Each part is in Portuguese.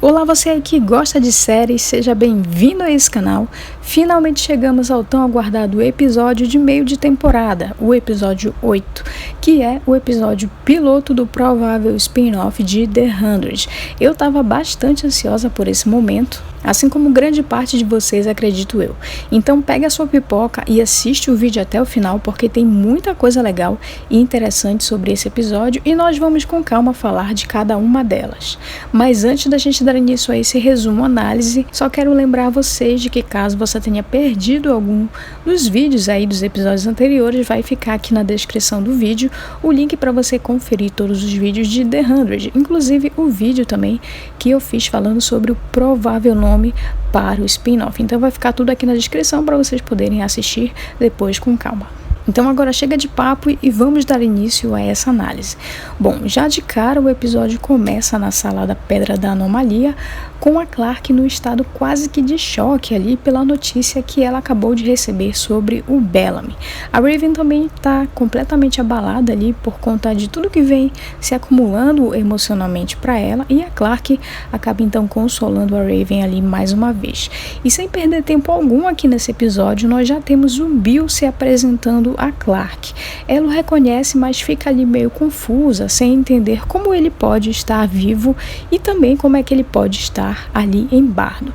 Olá, você aí que gosta de séries, seja bem-vindo a esse canal. Finalmente chegamos ao tão aguardado episódio de meio de temporada, o episódio 8, que é o episódio piloto do provável spin-off de The 100. Eu estava bastante ansiosa por esse momento, assim como grande parte de vocês, acredito eu. Então pega a sua pipoca e assiste o vídeo até o final, porque tem muita coisa legal e interessante sobre esse episódio e nós vamos com calma falar de cada uma delas. Mas antes da gente dar início a esse resumo análise, só quero lembrar vocês de que caso você tenha perdido algum dos vídeos aí dos episódios anteriores, vai ficar aqui na descrição do vídeo o link para você conferir todos os vídeos de The 100, inclusive o vídeo também que eu fiz falando sobre o provável nome para o spin-off. Então vai ficar tudo aqui na descrição para vocês poderem assistir depois com calma. Então agora chega de papo e vamos dar início a essa análise. Bom, já de cara o episódio começa na sala da Pedra da Anomalia, com a Clarke no estado quase que de choque ali pela notícia que ela acabou de receber sobre o Bellamy. A Raven também está completamente abalada ali por conta de tudo que vem se acumulando emocionalmente para ela, e a Clarke acaba então consolando a Raven ali mais uma vez. E sem perder tempo algum aqui nesse episódio, nós já temos o Bill se apresentando a Clarke. Ela o reconhece, mas fica ali meio confusa, sem entender como ele pode estar vivo e também como é que ele pode estar ali em Bardo.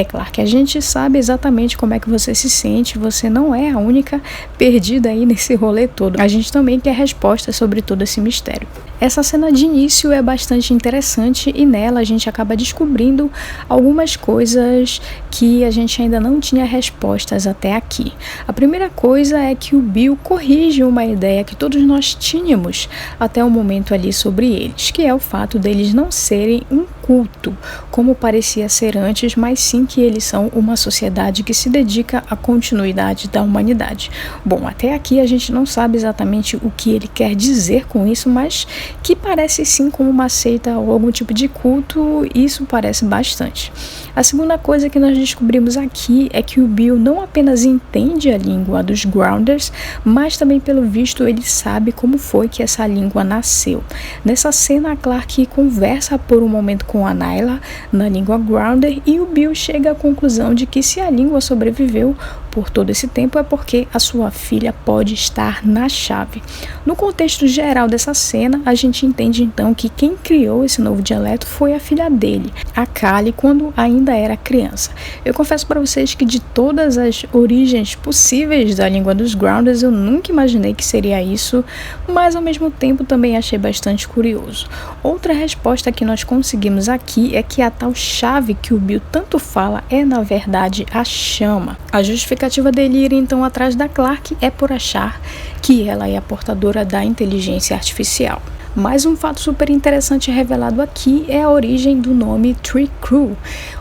Clarke, a gente sabe exatamente como é que você se sente, você não é a única perdida aí nesse rolê todo. A gente também quer respostas sobre todo esse mistério. Essa cena de início é bastante interessante e nela a gente acaba descobrindo algumas coisas que a gente ainda não tinha respostas até aqui. A primeira coisa é que o Bill corrige uma ideia que todos nós tínhamos até o momento ali sobre eles, que é o fato deles não serem um culto, como parecia ser antes, mas sim que eles são uma sociedade que se dedica à continuidade da humanidade. Bom, até aqui a gente não sabe exatamente o que ele quer dizer com isso, mas que parece sim como uma seita ou algum tipo de culto, isso parece bastante. A segunda coisa que nós descobrimos aqui é que o Bill não apenas entende a língua dos Grounders, mas também, pelo visto, ele sabe como foi que essa língua nasceu. Nessa cena, a Clarke conversa por um momento com a Nayla na língua Grounder e o Bill chega à conclusão de que se a língua sobreviveu por todo esse tempo é porque a sua filha pode estar na chave. No contexto geral dessa cena, a gente entende então que quem criou esse novo dialeto foi a filha dele, a Callie, quando ainda era criança. Eu confesso para vocês que de todas as origens possíveis da língua dos Grounders, eu nunca imaginei que seria isso, mas ao mesmo tempo também achei bastante curioso. Outra resposta que nós conseguimos aqui é que a tal chave que o Bill tanto fala é na verdade a chama. A justificativa dele ir então atrás da Clarke é por achar que ela é a portadora da inteligência artificial. Mais um fato super interessante revelado aqui é a origem do nome Tree Crew,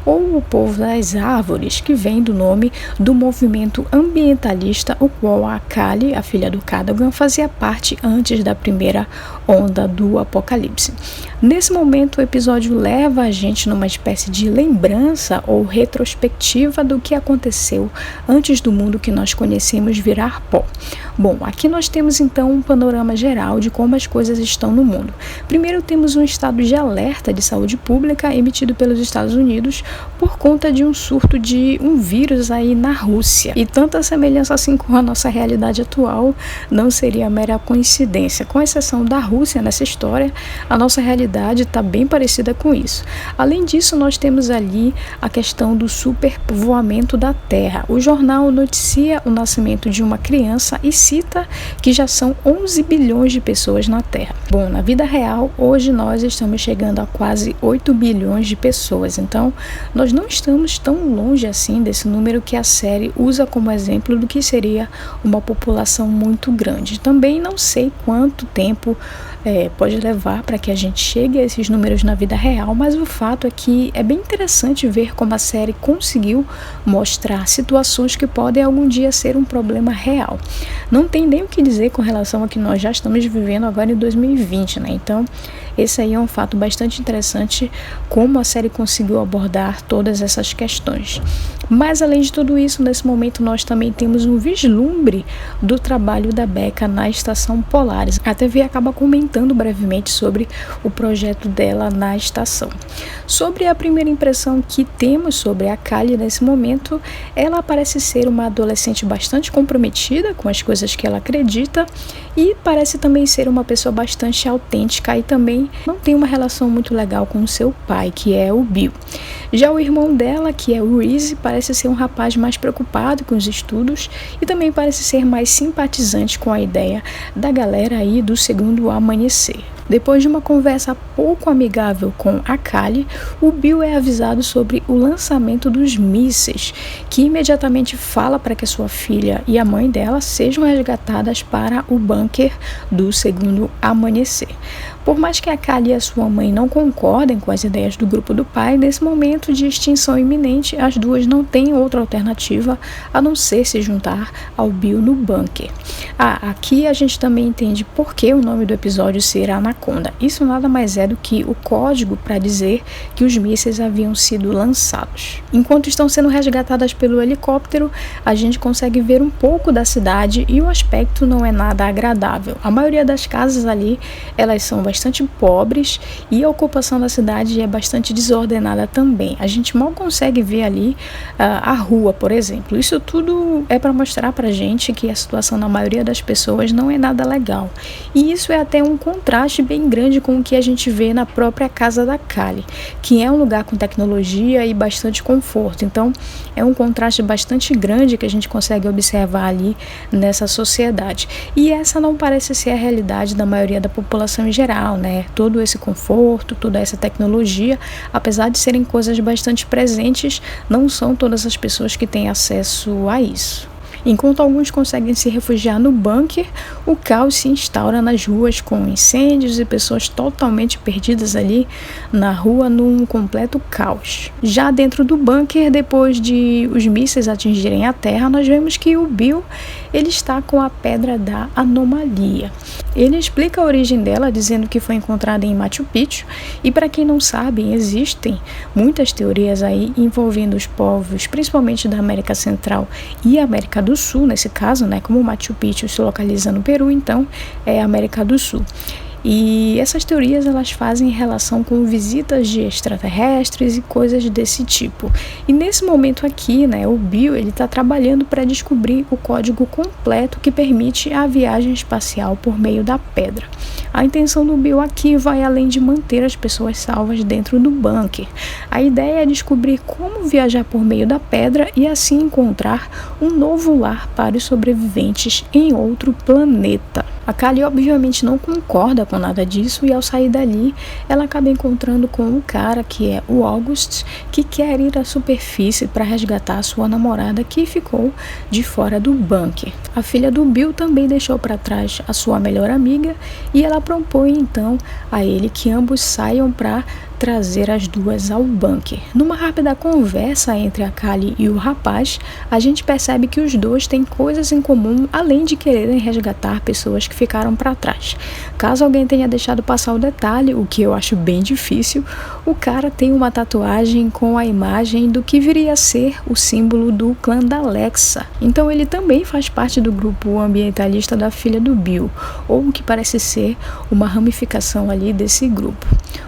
ou o povo das árvores, que vem do nome do movimento ambientalista, o qual a Callie, a filha do Cadogan, fazia parte antes da primeira onda do apocalipse. Nesse momento, o episódio leva a gente numa espécie de lembrança ou retrospectiva do que aconteceu antes do mundo que nós conhecemos virar pó. Bom, aqui nós temos então um panorama geral de como as coisas estão no mundo. Primeiro, temos um estado de alerta de saúde pública emitido pelos Estados Unidos por conta de um surto de um vírus aí na Rússia. E tanta semelhança assim com a nossa realidade atual não seria mera coincidência. Com exceção da Rússia nessa história, a nossa realidade está bem parecida com isso. Além disso, nós temos ali a questão do superpovoamento da Terra. O jornal noticia o nascimento de uma criança e cita que já são 11 bilhões de pessoas na Terra. Bom, na vida real, hoje nós estamos chegando a quase 8 bilhões de pessoas, então nós não estamos tão longe assim desse número que a série usa como exemplo do que seria uma população muito grande. Também não sei quanto tempo pode levar para que a gente chegue a esses números na vida real, mas o fato é que é bem interessante ver como a série conseguiu mostrar situações que podem algum dia ser um problema real. Não tem nem o que dizer com relação a que nós já estamos vivendo agora em 2020, né? Então, Esse aí é um fato bastante interessante, como a série conseguiu abordar todas essas questões. Mas além de tudo isso, nesse momento nós também temos um vislumbre do trabalho da Becca na Estação Polaris. A TV acaba comentando brevemente sobre o projeto dela na estação. Sobre a primeira impressão que temos sobre a Kali nesse momento, ela parece ser uma adolescente bastante comprometida com as coisas que ela acredita e parece também ser uma pessoa bastante autêntica e também não tem uma relação muito legal com o seu pai, que é o Bill. Já o irmão dela, que é o Reese, parece ser um rapaz mais preocupado com os estudos e também parece ser mais simpatizante com a ideia da galera aí do segundo amanhecer. Depois de uma conversa pouco amigável com a Kali, o Bill é avisado sobre o lançamento dos mísseis, que imediatamente fala para que a sua filha e a mãe dela sejam resgatadas para o bunker do segundo amanhecer. Por mais que a Kali e a sua mãe não concordem com as ideias do grupo do pai, nesse momento de extinção iminente, as duas não têm outra alternativa a não ser se juntar ao Bill no bunker. Aqui a gente também entende por que o nome do episódio ser Anaconda. Isso nada mais é do que o código para dizer que os mísseis haviam sido lançados. Enquanto estão sendo resgatadas pelo helicóptero, a gente consegue ver um pouco da cidade e o aspecto não é nada agradável. A maioria das casas ali, elas são bastante pobres e a ocupação da cidade é bastante desordenada também. A gente mal consegue ver ali a rua, por exemplo. Isso tudo é para mostrar pra gente que a situação na maioria das pessoas não é nada legal. E isso é até um contraste bem grande com o que a gente vê na própria casa da Kali, que é um lugar com tecnologia e bastante conforto. Então, é um contraste bastante grande que a gente consegue observar ali nessa sociedade. E essa não parece ser a realidade da maioria da população em geral, né? Todo esse conforto, toda essa tecnologia, apesar de serem coisas bastante presentes, não são todas as pessoas que têm acesso a isso. Enquanto alguns conseguem se refugiar no bunker, o caos se instaura nas ruas com incêndios e pessoas totalmente perdidas ali na rua num completo caos. Já dentro do bunker, depois de os mísseis atingirem a terra, nós vemos que o Bill ele está com a Pedra da Anomalia. Ele explica a origem dela dizendo que foi encontrada em Machu Picchu e, para quem não sabe, existem muitas teorias aí envolvendo os povos, principalmente da América Central e América do Sul, nesse caso, né, como Machu Picchu se localiza no Peru, então é América do Sul. E essas teorias elas fazem relação com visitas de extraterrestres e coisas desse tipo. E nesse momento aqui, né, o Bill ele está trabalhando para descobrir o código completo que permite a viagem espacial por meio da pedra. A intenção do Bill aqui vai além de manter as pessoas salvas dentro do bunker. A ideia é descobrir como viajar por meio da pedra e assim encontrar um novo lar para os sobreviventes em outro planeta. A Kali obviamente não concorda com nada disso e ao sair dali ela acaba encontrando com um cara que é o August, que quer ir à superfície para resgatar sua namorada que ficou de fora do bunker. A filha do Bill também deixou para trás a sua melhor amiga e ela propõe então a ele que ambos saiam para trazer as duas ao bunker. Numa rápida conversa entre a Kali e o rapaz, a gente percebe que os dois têm coisas em comum, além de quererem resgatar pessoas que ficaram para trás. Caso alguém tenha deixado passar o detalhe, o que eu acho bem difícil, o cara tem uma tatuagem com a imagem do que viria a ser o símbolo do clã da Alexa. Então ele também faz parte do grupo ambientalista da filha do Bill, ou o que parece ser uma ramificação ali desse grupo.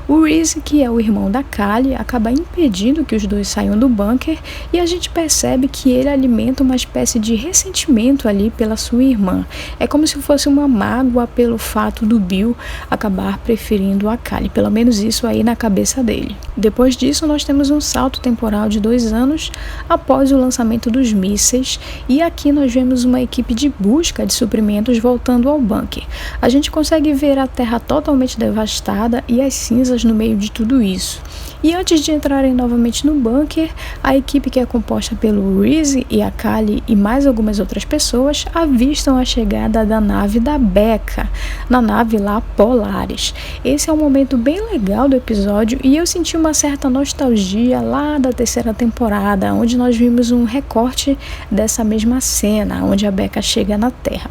O Reese, que é o irmão da Kali, acaba impedindo que os dois saiam do bunker e a gente percebe que ele alimenta uma espécie de ressentimento ali pela sua irmã. É como se fosse uma mágoa pelo fato do Bill acabar preferindo a Kali, pelo menos isso aí na cabeça dele. Depois disso, nós temos um salto temporal de 2 anos após o lançamento dos mísseis e aqui nós vemos uma equipe de busca de suprimentos voltando ao bunker. A gente consegue ver a terra totalmente devastada e as cinzas no meio de tudo isso. E antes de entrarem novamente no bunker, a equipe, que é composta pelo Reese e a Kali e mais algumas outras pessoas, avistam a chegada da nave da Becca, na nave lá Polaris. Esse é um momento bem legal do episódio e eu senti uma certa nostalgia lá da 3ª temporada, onde nós vimos um recorte dessa mesma cena, onde a Becca chega na Terra.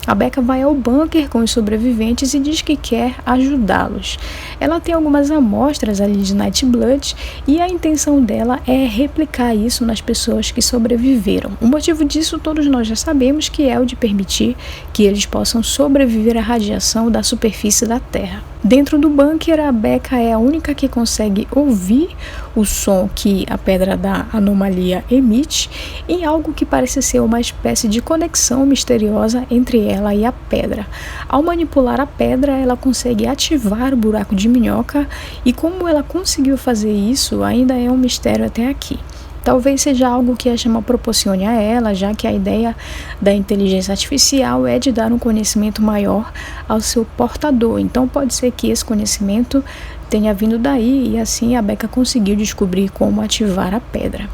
A Becca vai ao bunker com os sobreviventes e diz que quer ajudá-los. Ela tem algumas amostras ali de Nightblood e a intenção dela é replicar isso nas pessoas que sobreviveram. O motivo disso todos nós já sabemos, que é o de permitir que eles possam sobreviver à radiação da superfície da Terra. Dentro do bunker, a Becca é a única que consegue ouvir o som que a pedra da anomalia emite, em algo que parece ser uma espécie de conexão misteriosa entre ela e a pedra. Ao manipular a pedra, ela consegue ativar o buraco de minhoca, e como ela conseguiu fazer isso ainda é um mistério até aqui. Talvez seja algo que a chama proporcione a ela, já que a ideia da inteligência artificial é de dar um conhecimento maior ao seu portador. Então pode ser que esse conhecimento tenha vindo daí, e assim a Becca conseguiu descobrir como ativar a pedra.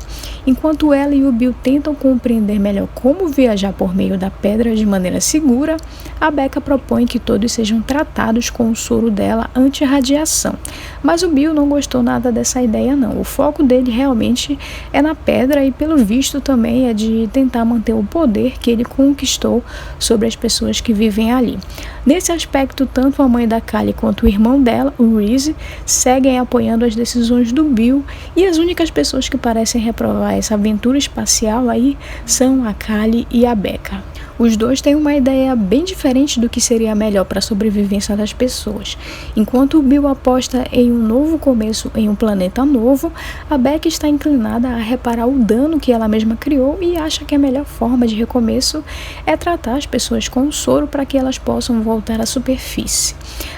Enquanto ela e o Bill tentam compreender melhor como viajar por meio da pedra de maneira segura, a Becca propõe que todos sejam tratados com o soro dela anti-radiação. Mas o Bill não gostou nada dessa ideia não. O foco dele realmente é na pedra, e pelo visto também é de tentar manter o poder que ele conquistou sobre as pessoas que vivem ali. Nesse aspecto, tanto a mãe da Callie quanto o irmão dela, o Reese, seguem apoiando as decisões do Bill, e as únicas pessoas que parecem reprovar essa aventura espacial aí são a Callie e a Becca. Os dois têm uma ideia bem diferente do que seria melhor para a sobrevivência das pessoas. Enquanto o Bill aposta em um novo começo em um planeta novo, a Becca está inclinada a reparar o dano que ela mesma criou e acha que a melhor forma de recomeço é tratar as pessoas com o soro para que elas possam voltar à superfície.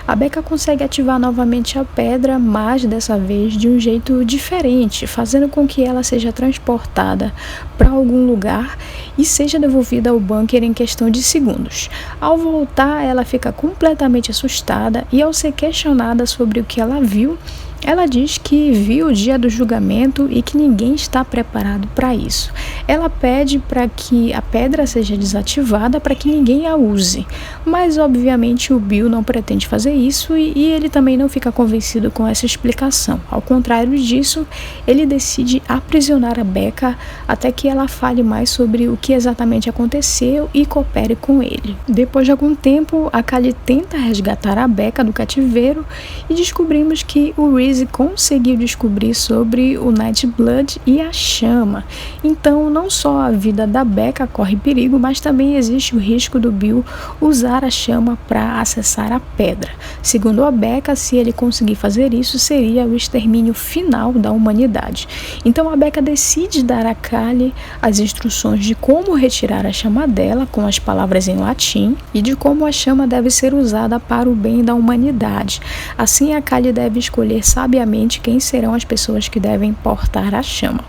A Becca consegue ativar novamente a pedra, mas dessa vez de um jeito diferente, fazendo com que ela seja transportada para algum lugar e seja devolvida ao bunker em questão de segundos. Ao voltar, ela fica completamente assustada, e ao ser questionada sobre o que ela viu, ela diz que viu o dia do julgamento e que ninguém está preparado para isso. Ela pede para que a pedra seja desativada para que ninguém a use, mas obviamente o Bill não pretende fazer isso, e ele também não fica convencido com essa explicação. Ao contrário disso, ele decide aprisionar a Becca até que ela fale mais sobre o que exatamente aconteceu e coopere com ele. Depois de algum tempo, a Callie tenta resgatar a Becca do cativeiro e descobrimos que o Reese conseguiu descobrir sobre o Nightblood e a chama. Então, não só a vida da Becca corre perigo, mas também existe o risco do Bill usar a chama para acessar a pedra. Segundo a Becca, se ele conseguir fazer isso, seria o extermínio final da humanidade. Então, a Becca decide dar a Callie as instruções de como retirar a chama dela, com as palavras em latim, e de como a chama deve ser usada para o bem da humanidade. Assim, a Callie deve escolher sabiamente quem serão as pessoas que devem portar a chama.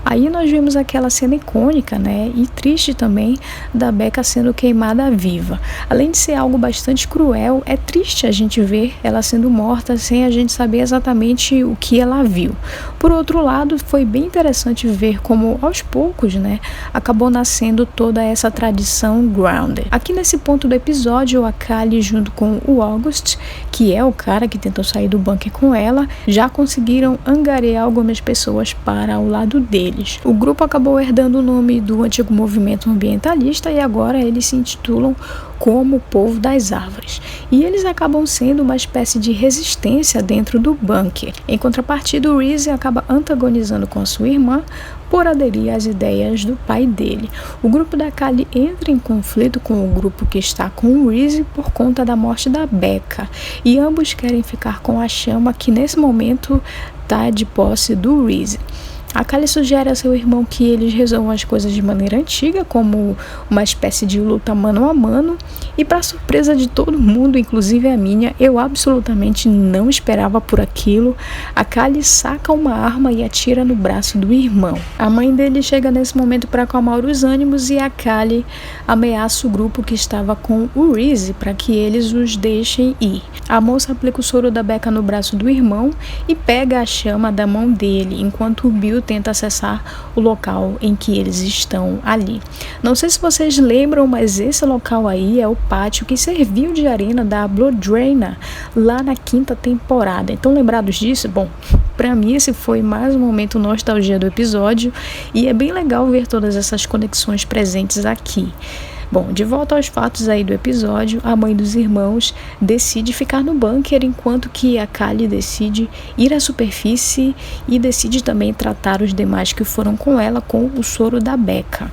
Aí nós vemos aquela cena icônica, e triste também, da Becca sendo queimada viva. Além de ser algo bastante cruel, é triste a gente ver ela sendo morta sem a gente saber exatamente o que ela viu. Por outro lado, foi bem interessante ver como aos poucos, acabou nascendo toda essa tradição Grounded. Aqui nesse ponto do episódio, a Callie junto com o August, que é o cara que tentou sair do bunker com ela, já conseguiram angariar algumas pessoas para o lado deles. O grupo acabou herdando o nome do antigo movimento ambientalista, e agora eles se intitulam como o Povo das Árvores. E eles acabam sendo uma espécie de resistência dentro do bunker. Em contrapartida, o Reese acaba antagonizando com a sua irmã por aderir às ideias do pai dele. O grupo da Callie entra em conflito com o grupo que está com o Reese por conta da morte da Becca, e ambos querem ficar com a chama, que nesse momento está de posse do Reese. A Callie sugere a seu irmão que eles resolvam as coisas de maneira antiga, como uma espécie de luta mano a mano, e para surpresa de todo mundo, inclusive a minha, eu absolutamente não esperava por aquilo. A Callie saca uma arma e atira no braço do irmão. A mãe dele chega nesse momento para acalmar os ânimos, e a Callie ameaça o grupo que estava com o Reese para que eles os deixem ir. A moça aplica o soro da Becca no braço do irmão e pega a chama da mão dele, enquanto o Bill tenta acessar o local em que eles estão ali. Não sei se vocês lembram, mas esse local aí é o pátio que serviu de arena da Blood Drainer lá na 5ª temporada. Então, lembrados disso? Bom, para mim esse foi mais um momento nostalgia do episódio, e é bem legal ver todas essas conexões presentes aqui. Bom, de volta aos fatos aí do episódio, a mãe dos irmãos decide ficar no bunker enquanto que a Kali decide ir à superfície e decide também tratar os demais que foram com ela com o soro da Becca.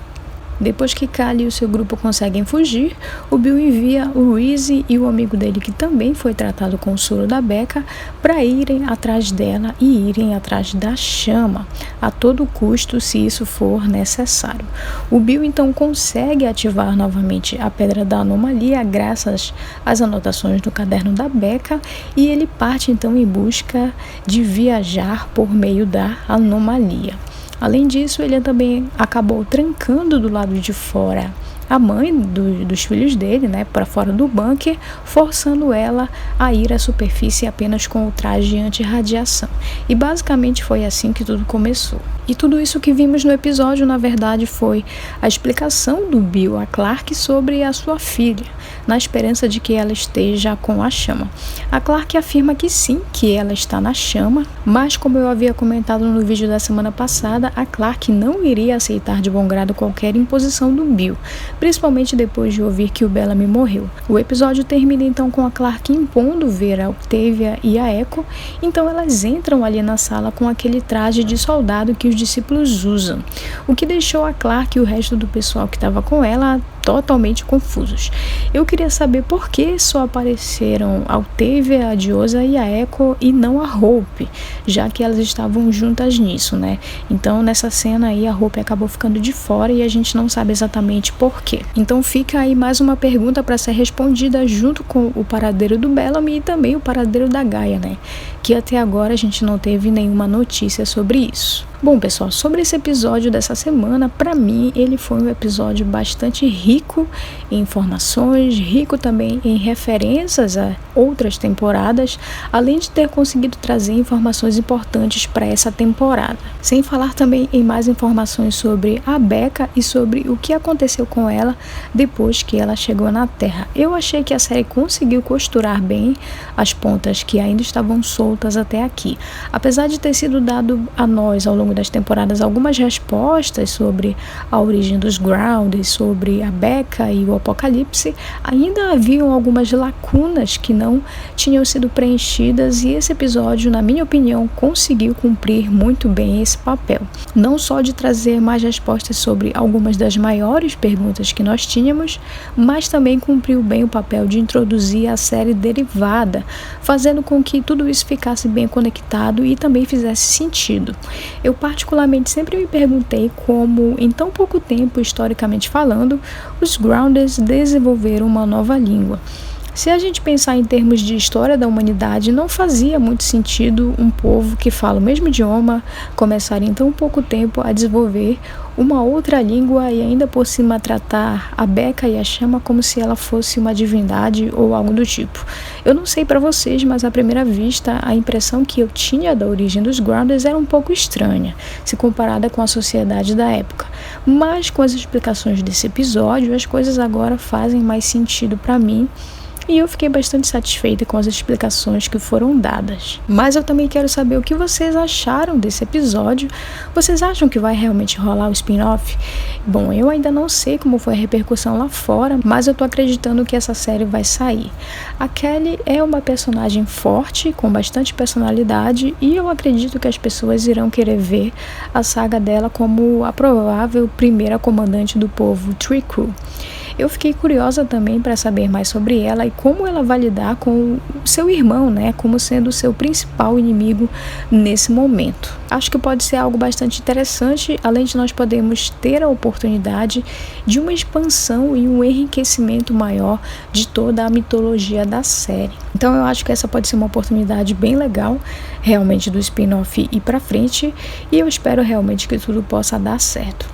Depois que Kali e o seu grupo conseguem fugir, o Bill envia o Reese e o amigo dele, que também foi tratado com o soro da Becca, para irem atrás dela e irem atrás da chama, a todo custo, se isso for necessário. O Bill então consegue ativar novamente a Pedra da Anomalia graças às anotações do caderno da Becca e ele parte então em busca de viajar por meio da anomalia. Além disso, ele também acabou trancando do lado de fora a mãe dos filhos dele, né, para fora do bunker, forçando ela a ir à superfície apenas com o traje anti-radiação. E basicamente foi assim que tudo começou. E tudo isso que vimos no episódio, na verdade, foi a explicação do Bill a Clark sobre a sua filha, na esperança de que ela esteja com a chama. A Clark afirma que sim, que ela está na chama, mas como eu havia comentado no vídeo da semana passada, a Clark não iria aceitar de bom grado qualquer imposição do Bill, principalmente depois de ouvir que o Bellamy morreu. O episódio termina então com a Clark impondo ver a Octavia e a Echo, então elas entram ali na sala com aquele traje de soldado que os discípulos usam, o que deixou a Clark e o resto do pessoal que estava com ela totalmente confusos. Eu queria saber por que só apareceram a Octavia, a Diosa e a Echo e não a Hope, já que elas estavam juntas nisso, né? Então nessa cena aí a Hope acabou ficando de fora e a gente não sabe exatamente por quê. Então fica aí mais uma pergunta para ser respondida junto com o paradeiro do Bellamy e também o paradeiro da Gaia, né? Que até agora a gente não teve nenhuma notícia sobre isso. Bom, pessoal, sobre esse episódio dessa semana, para mim ele foi um episódio bastante rico em informações, rico também em referências a outras temporadas, além de ter conseguido trazer informações importantes para essa temporada. Sem falar também em mais informações sobre a Becca e sobre o que aconteceu com ela depois que ela chegou na Terra. Eu achei que a série conseguiu costurar bem as pontas que ainda estavam soltas até aqui. Apesar de ter sido dado a nós ao longo das temporadas algumas respostas sobre a origem dos Grounded, sobre a Becca e o Apocalipse, ainda haviam algumas lacunas que não tinham sido preenchidas e esse episódio, na minha opinião, conseguiu cumprir muito bem esse papel. Não só de trazer mais respostas sobre algumas das maiores perguntas que nós tínhamos, mas também cumpriu bem o papel de introduzir a série derivada, fazendo com que tudo isso ficasse bem conectado e também fizesse sentido. Eu particularmente sempre me perguntei como, em tão pouco tempo, historicamente falando, os Grounders desenvolveram uma nova língua. Se a gente pensar em termos de história da humanidade, não fazia muito sentido um povo que fala o mesmo idioma começar em tão pouco tempo a desenvolver uma outra língua e ainda por cima tratar a Becca e a Chama como se ela fosse uma divindade ou algo do tipo. Eu não sei para vocês, mas à primeira vista a impressão que eu tinha da origem dos Grounders era um pouco estranha, se comparada com a sociedade da época. Mas com as explicações desse episódio, as coisas agora fazem mais sentido para mim. E eu fiquei bastante satisfeita com as explicações que foram dadas. Mas eu também quero saber o que vocês acharam desse episódio. Vocês acham que vai realmente rolar o spin-off? Bom, eu ainda não sei como foi a repercussão lá fora, mas eu tô acreditando que essa série vai sair. A Kelly é uma personagem forte, com bastante personalidade, e eu acredito que as pessoas irão querer ver a saga dela como a provável primeira comandante do povo Tree Crew. Eu fiquei curiosa também para saber mais sobre ela e como ela vai lidar com seu irmão, né, como sendo o seu principal inimigo nesse momento. Acho que pode ser algo bastante interessante, além de nós podermos ter a oportunidade de uma expansão e um enriquecimento maior de toda a mitologia da série. Então eu acho que essa pode ser uma oportunidade bem legal, realmente, do spin-off ir para frente, e eu espero realmente que tudo possa dar certo.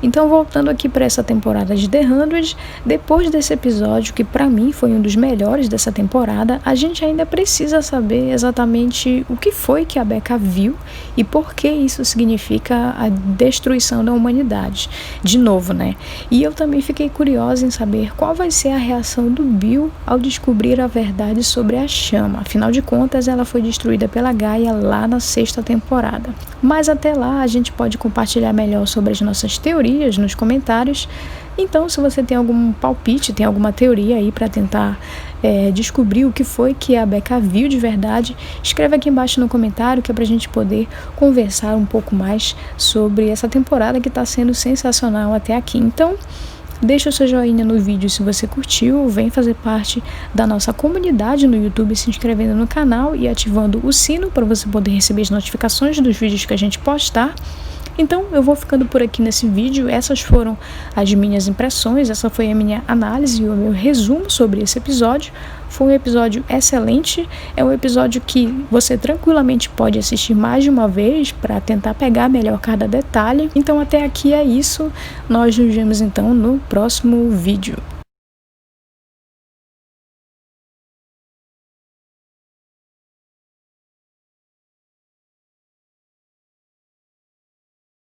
Então, voltando aqui para essa temporada de The 100, depois desse episódio, que para mim foi um dos melhores dessa temporada, a gente ainda precisa saber exatamente o que foi que a Becca viu e por que isso significa a destruição da humanidade. De novo, né? E eu também fiquei curiosa em saber qual vai ser a reação do Bill ao descobrir a verdade sobre a Chama. Afinal de contas, ela foi destruída pela Gaia lá na 6ª temporada. Mas até lá, a gente pode compartilhar melhor sobre as nossas teorias nos comentários. Então, se você tem algum palpite, tem alguma teoria aí para tentar descobrir o que foi que a Becca viu de verdade, escreve aqui embaixo no comentário, que é pra gente poder conversar um pouco mais sobre essa temporada que tá sendo sensacional até aqui. Então, deixa o seu joinha no vídeo se você curtiu, vem fazer parte da nossa comunidade no YouTube, se inscrevendo no canal e ativando o sino para você poder receber as notificações dos vídeos que a gente postar. Então eu vou ficando por aqui nesse vídeo. Essas foram as minhas impressões, essa foi a minha análise e o meu resumo sobre esse episódio. Foi um episódio excelente, é um episódio que você tranquilamente pode assistir mais de uma vez para tentar pegar melhor cada detalhe. Então até aqui é isso, nós nos vemos então no próximo vídeo.